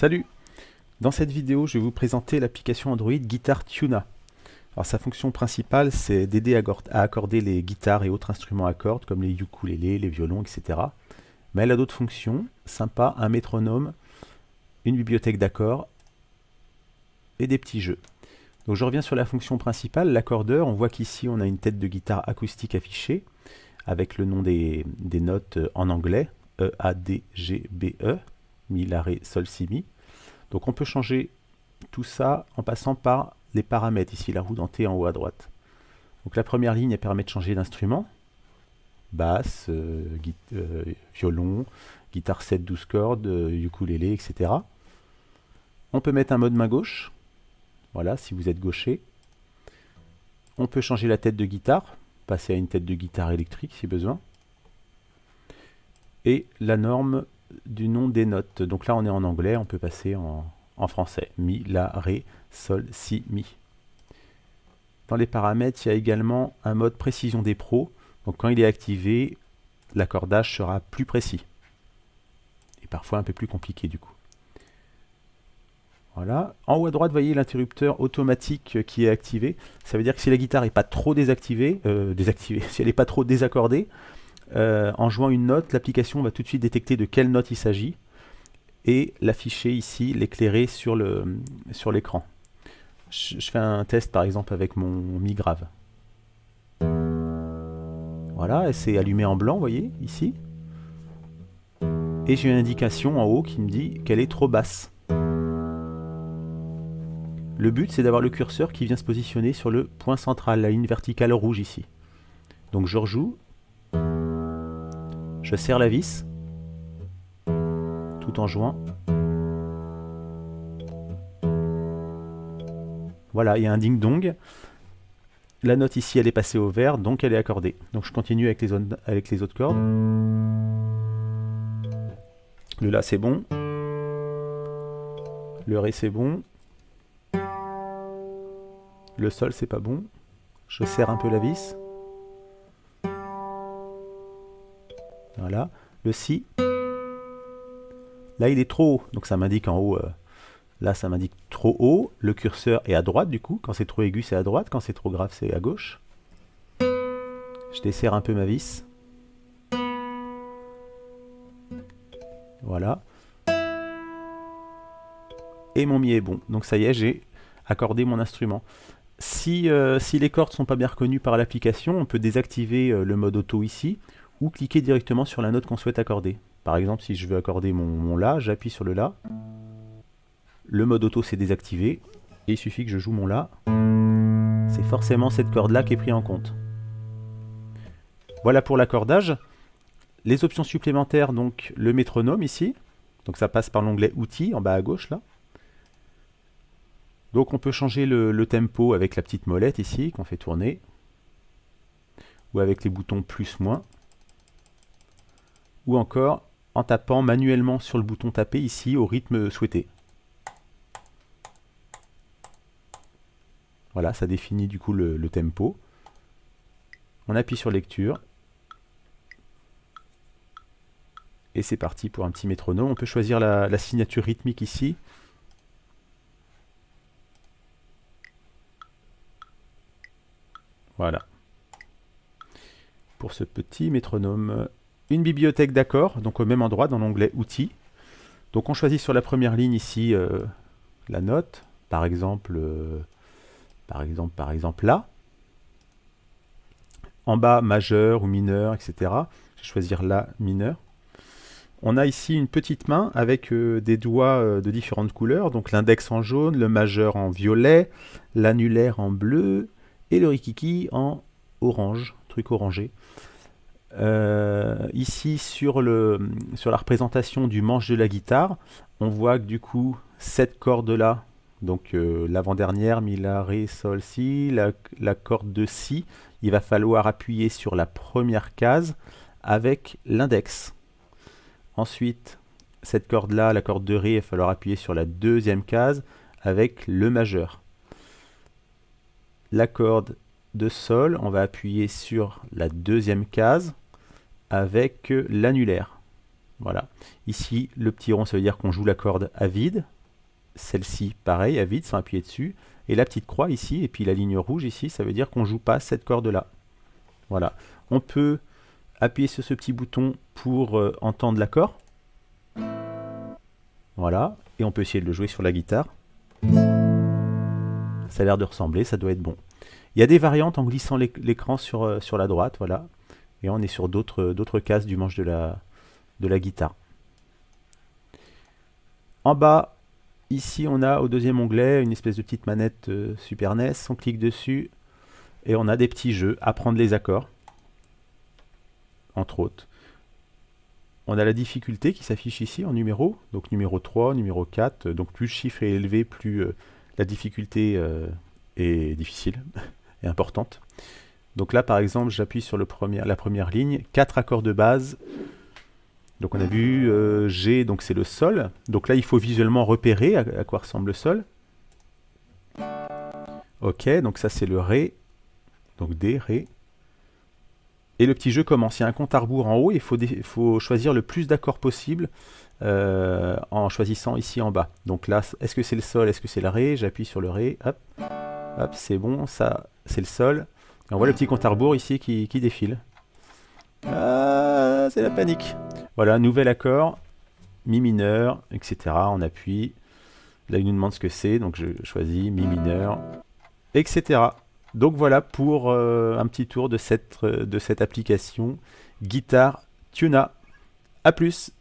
Salut! Dans cette vidéo, je vais vous présenter l'application Android Guitar Tuna. Alors, sa fonction principale, c'est d'aider à accorder les guitares et autres instruments à cordes, comme les ukulélés, les violons, etc. Mais elle a d'autres fonctions, sympa, un métronome, une bibliothèque d'accords et des petits jeux. Donc je reviens sur la fonction principale, l'accordeur. On voit qu'ici, on a une tête de guitare acoustique affichée, avec le nom des notes en anglais, E, A, D, G, B, E, Mi, La, Ré, Sol, Si, Mi. Donc on peut changer tout ça en passant par les paramètres, ici la roue dentée en haut à droite. Donc la première ligne, elle permet de changer d'instrument, basse, violon, guitare 7 12 cordes, ukulélé, etc. On peut mettre un mode main gauche, voilà, si vous êtes gaucher. On peut changer la tête de guitare, passer à une tête de guitare électrique si besoin. Et la norme du nom des notes. Donc là on est en anglais, on peut passer en français. Mi, La, Ré, Sol, Si, Mi. Dans les paramètres, il y a également un mode précision des pros. Donc quand il est activé, l'accordage sera plus précis. Et parfois un peu plus compliqué du coup. Voilà. En haut à droite, vous voyez l'interrupteur automatique qui est activé. Ça veut dire que si la guitare n'est pas trop désactivée, si elle n'est pas trop désaccordée, en jouant une note, l'application va tout de suite détecter de quelle note il s'agit et l'afficher ici, l'éclairer sur l'écran. Je fais un test par exemple avec mon Mi grave. Voilà, elle s'est allumée en blanc, vous voyez, ici. Et j'ai une indication en haut qui me dit qu'elle est trop basse. Le but, c'est d'avoir le curseur qui vient se positionner sur le point central, la ligne verticale rouge ici. Donc je rejoue. Je serre la vis, tout en jouant. Voilà, il y a un ding-dong. La note ici, elle est passée au vert, donc elle est accordée. Donc je continue avec les autres cordes. Le La, c'est bon. Le Ré, c'est bon. Le Sol, c'est pas bon. Je serre un peu la vis. Voilà. Le Si. Là, il est trop haut, donc ça m'indique en haut... Là, ça m'indique trop haut. Le curseur est à droite, du coup. Quand c'est trop aigu, c'est à droite. Quand c'est trop grave, c'est à gauche. Je desserre un peu ma vis. Voilà. Et mon Mi est bon. Donc ça y est, j'ai accordé mon instrument. Si les cordes ne sont pas bien reconnues par l'application, on peut désactiver le mode auto ici, ou cliquer directement sur la note qu'on souhaite accorder. Par exemple, si je veux accorder mon La, j'appuie sur le La. Le mode auto s'est désactivé, et il suffit que je joue mon La. C'est forcément cette corde-là qui est prise en compte. Voilà pour l'accordage. Les options supplémentaires, donc le métronome ici. Donc ça passe par l'onglet Outils, en bas à gauche là. Donc on peut changer le tempo avec la petite molette ici, qu'on fait tourner. Ou avec les boutons plus, moins. Ou encore en tapant manuellement sur le bouton taper ici au rythme souhaité. Voilà, ça définit du coup le tempo. On appuie sur lecture. Et c'est parti pour un petit métronome. On peut choisir la signature rythmique ici. Voilà. Pour ce petit métronome. Une bibliothèque d'accords, donc au même endroit dans l'onglet Outils. Donc on choisit sur la première ligne ici la note. Par exemple La. En bas, majeur ou mineur, etc. Je vais choisir La mineur. On a ici une petite main avec des doigts de différentes couleurs. Donc l'index en jaune, le majeur en violet, l'annulaire en bleu et le rikiki en orange, truc orangé. Ici sur la représentation du manche de la guitare, on voit que du coup cette corde là, donc l'avant-dernière, Mi, La, Ré, Sol, Si, la corde de Si, il va falloir appuyer sur la première case avec l'index. Ensuite, cette corde là, la corde de Ré, il va falloir appuyer sur la deuxième case avec le majeur. La corde de Sol, on va appuyer sur la deuxième case avec l'annulaire. Voilà. Ici, le petit rond, ça veut dire qu'on joue la corde à vide. Celle-ci, pareil, à vide, sans appuyer dessus. Et la petite croix ici, et puis la ligne rouge ici, ça veut dire qu'on ne joue pas cette corde-là. Voilà. On peut appuyer sur ce petit bouton pour entendre l'accord. Voilà. Et on peut essayer de le jouer sur la guitare. Ça a l'air de ressembler, ça doit être bon. Il y a des variantes en glissant l'écran sur la droite, voilà. Et on est sur d'autres cases du manche de la guitare. En bas, ici, on a au deuxième onglet une espèce de petite manette Super NES. On clique dessus et on a des petits jeux. Apprendre les accords, entre autres. On a la difficulté qui s'affiche ici en numéro. Donc numéro 3, numéro 4. Donc plus le chiffre est élevé, plus la difficulté est difficile et importante. Donc là, par exemple, j'appuie sur la première ligne. 4 accords de base. Donc on a vu G, donc c'est le sol. Donc là, il faut visuellement repérer à quoi ressemble le sol. Ok, donc ça c'est le Ré. Donc D, Ré. Et le petit jeu commence. Il y a un compte à rebours en haut. Il faut choisir le plus d'accords possible en choisissant ici en bas. Donc là, est-ce que c'est le sol, est-ce que c'est le Ré? J'appuie sur le Ré. Hop, hop, c'est bon. Ça, c'est le sol. Et on voit le petit compte à rebours ici qui défile. Ah, c'est la panique. Voilà, nouvel accord, Mi mineur, etc. On appuie. Là, il nous demande ce que c'est, donc je choisis Mi mineur, etc. Donc voilà pour un petit tour de cette application Guitar Tuna. A plus!